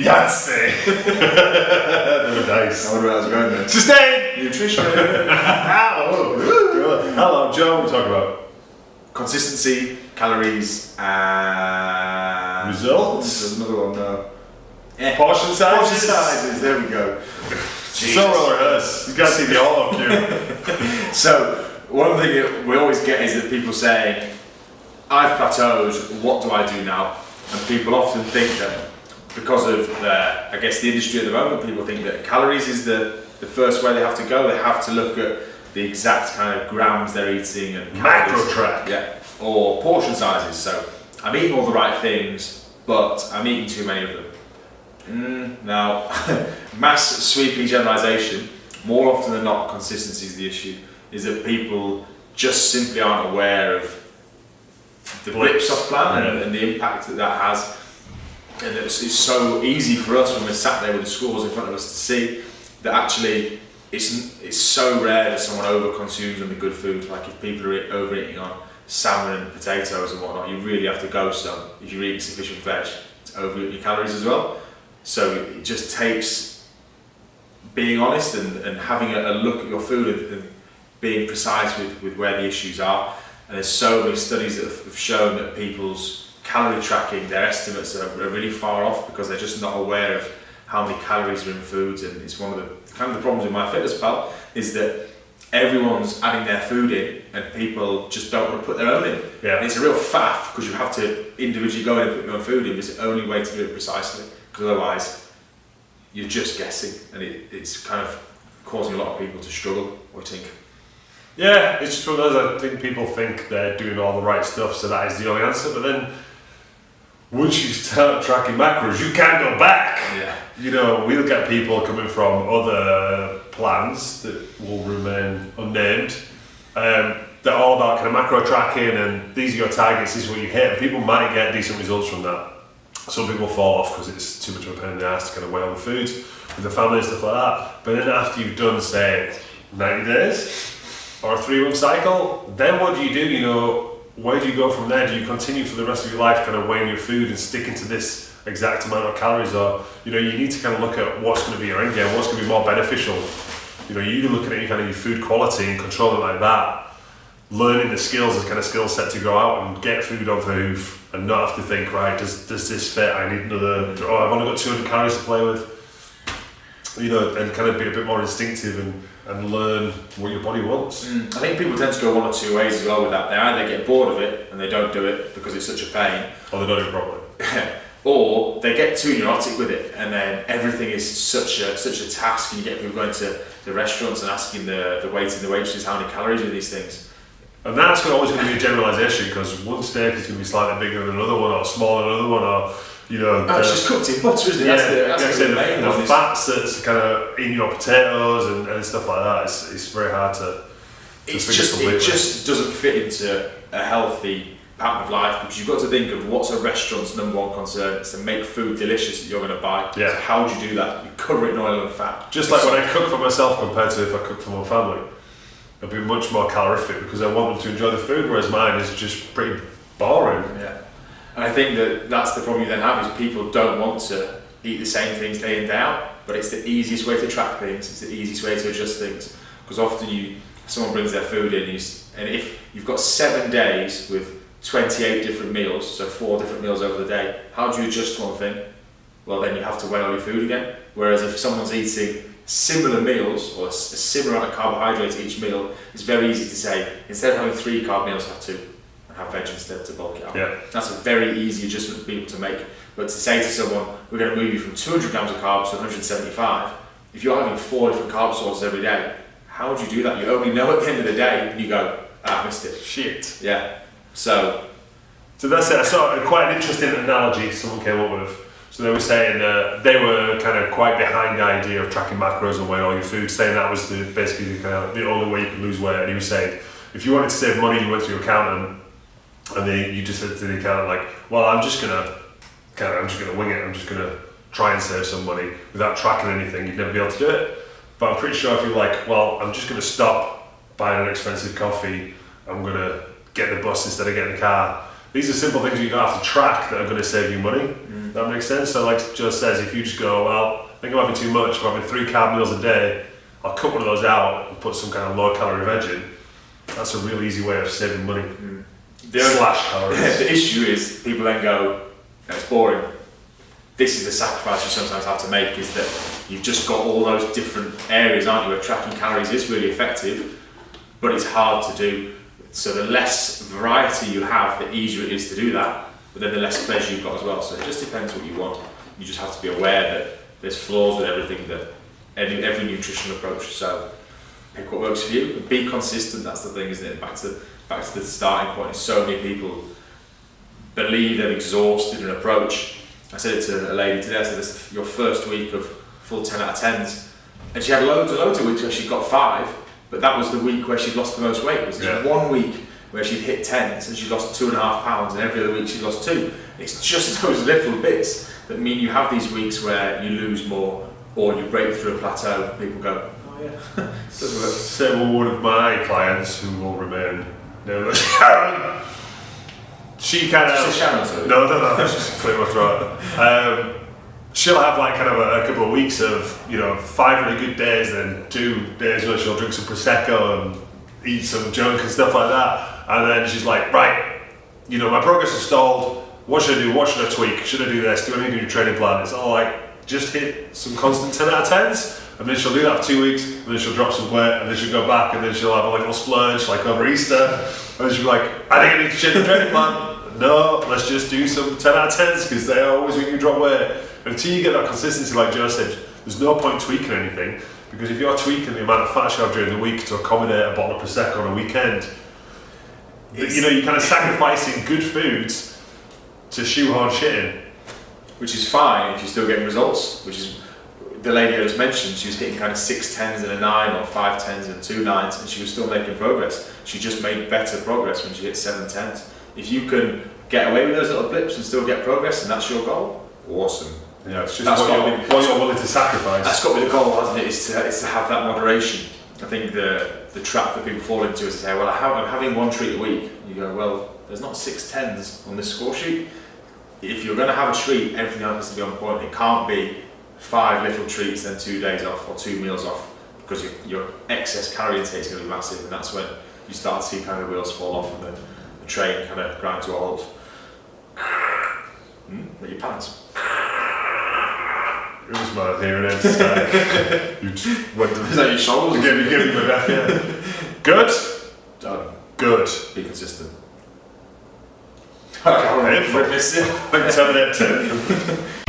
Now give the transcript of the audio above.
Yahtzee. The dice. I wonder where I was going then. Sustain. Nutrition. Hello, Joe. We're talking about Consistency, calories, and... results. There's another one, no. Portion sizes. Portion sizes, there we go. So well rehearsed. You can't see the auto cue. So, one thing that we always get is that people say, I've plateaued, what do I do now? And people often think that because of, I guess, the industry at the moment, people think that calories is the first way they have to go. They have to look at the exact kind of grams they're eating and Macro track. Yeah, or portion sizes. So I'm eating all the right things, but I'm eating too many of them. Now, mass sweeping generalisation, more often than not, consistency is the issue. Is that people just simply aren't aware of the blips off plan and the impact that has. And it's so easy for us when we're sat there with the scores in front of us to see that actually it's so rare that someone over-consumes on the good food. Like if people are overeating on salmon and potatoes and whatnot, you really have to go some, if you're eating sufficient veg, to overeat your calories as well. So it just takes being honest and having a look at your food and being precise with where the issues are. And there's so many studies that have shown that people's calorie tracking, their estimates are really far off because they're just not aware of how many calories are in foods. And it's one of the kind of the problems with MyFitnessPal is that everyone's adding their food in and people just don't want to put their own in. Yeah. And it's a real faff because you have to individually go in and put your own food in. It's the only way to do it precisely, because otherwise you're just guessing and it's kind of causing a lot of people to struggle. What do you think? Yeah, it's just one of those. I think people think they're doing all the right stuff, so that is the only answer. But then, once you start tracking macros, you can't go back. Yeah. You know, we'll get people coming from other plans that will remain unnamed. They're all about kind of macro tracking and these are your targets, this is what you hit. And people might get decent results from that. Some people fall off because it's too much of a pain in the ass to kind of weigh on the foods with the family and stuff like that. But then after you've done, say, 90 days or a 3-month cycle, then what do? You know, where do you go from there? Do you continue for the rest of your life kind of weighing your food and sticking to this exact amount of calories, or you need to kind of look at what's going to be your end game, what's going to be more beneficial. You're looking at your food quality and controlling like that, learning the skills as kind of skill set to go out and get food off the hoof and not have to think, right, does this fit? I need another. I've only got 200 calories to play with. And kind of be a bit more instinctive and learn what your body wants. I think people tend to go one or two ways as well with that. They either get bored of it and they don't do it because it's such a pain, or they don't do it properly. or they get too neurotic with it and then everything is such a task, and you get people going to the restaurants and asking the waiter and the waitresses how many calories are these things. And that's always going to be a generalisation, because one steak is going to be slightly bigger than another one, or smaller than another one, or it's just cooked in butter, isn't it? The fats that's kind of in your potatoes and stuff like that. It's very hard to. It just doesn't fit into a healthy pattern of life, because you've got to think of what's a restaurant's number one concern. It's to make food delicious that you're going to buy. Yeah. So how do you do that? You cover it in oil and fat. Just like when I cook for myself compared to if I cook for my family, it'll be much more calorific because I want them to enjoy the food, whereas mine is just pretty boring. Yeah. And I think that's the problem you then have, is people don't want to eat the same things day in, day out, but it's the easiest way to track things, it's the easiest way to adjust things, because often someone brings their food in, and if you've got 7 days with 28 different meals, so 4 different meals over the day, how do you adjust one thing? Well, then you have to weigh all your food again. Whereas if someone's eating similar meals or a similar amount of carbohydrates each meal, it's very easy to say, instead of having 3 carb meals, have 2. Have veg instead to bulk it up. Yeah. That's a very easy adjustment for people to make. But to say to someone, we're going to move you from 200 grams of carbs to 175, if you're having 4 different carb sources every day, how would you do that? You only know at the end of the day, and you go, I missed it. Shit. Yeah. So that's it. I saw quite an interesting analogy someone came up with. So they were saying they were kind of quite behind the idea of tracking macros and weighing all your food, saying that was basically the only way you could lose weight. And he was saying, if you wanted to save money, you went to your accountant. And then you just said to the accountant, like, well, I'm just gonna wing it. I'm just gonna try and save some money without tracking anything. You'd never be able to do it. But I'm pretty sure if you're like, well, I'm just going to stop buying an expensive coffee, I'm going to get the bus instead of getting the car, these are simple things you don't have to track that are going to save you money. That makes sense. So like Joe says, if you just go, well, I think I'm having too much, I'm having 3 carb meals a day, I'll cut one of those out and put some kind of low calorie veg in. That's a real easy way of saving money. Slash calories. The issue is people then go, it's boring. This is the sacrifice you sometimes have to make, is that you've just got all those different areas, aren't you, where tracking calories is really effective, but it's hard to do. So the less variety you have, the easier it is to do that, but then the less pleasure you've got as well. So it just depends what you want. You just have to be aware that there's flaws with everything, that every nutritional approach. So pick what works for you, and be consistent. That's the thing, isn't it? Back to the starting point. So many people believe they've exhausted an approach. I said it to a lady today. I said, "This is your first week of full 10 out of 10s," and she had loads of weeks where she got 5. But that was the week where she'd lost the most weight. It was just 1 week where she'd hit 10s and she lost 2.5 pounds, and every other week she lost 2. It's just those little bits that mean you have these weeks where you lose more or you break through a plateau. People go, oh yeah, it doesn't work. So one of my clients who will remain nameless, Sharon, she kind of... Sharon, sorry. No, she's pretty much right. She'll have like kind of a couple of weeks of 5 really good days, then 2 days where she'll drink some prosecco and eat some junk and stuff like that, and then she's like, right, my progress is stalled. What should I do? What should I tweak? Should I do this? Do I need to do a training plan? It's all like just hit some constant 10 out of 10s, and then she'll do that for 2 weeks, and then she'll drop some weight, and then she'll go back, and then she'll have a little splurge like over Easter, and then she'll be like, I think I need to change the training plan. No, let's just do some 10 out of 10s because they always make you drop weight. And until you get that consistency, like Joe said, there's no point tweaking anything, because if you're tweaking the amount of fat you have during the week to accommodate a bottle of Prosecco on a weekend, you're kind of sacrificing good foods to shoehorn shit in. Which is fine if you're still getting results, which is the lady I just mentioned. She was hitting kind of 6 10s and a 9, or 5 10s and 2 9s, and she was still making progress. She just made better progress when she hit 7 10s. If you can get away with those little blips and still get progress, and that's your goal, awesome. Yeah, it's just what you're willing to sacrifice. That's got to be the goal, hasn't it? Is to have that moderation. I think the trap that people fall into is to say, well, I'm having 1 treat a week. You go, well, there's not 6 10s on this score sheet. If you're going to have a treat, everything else has to be on point. It can't be 5 little treats, then 2 days off or 2 meals off, because your excess calorie intake is going to be massive, and that's when you start to see kind of the wheels fall off and the train kind of grind to a halt. With your pants. It was my hearing aids. You just went to... Is that your shoulders? You gave me my breath, yeah. Good? Done. Good. Be consistent. Painful. Like Terminator 2.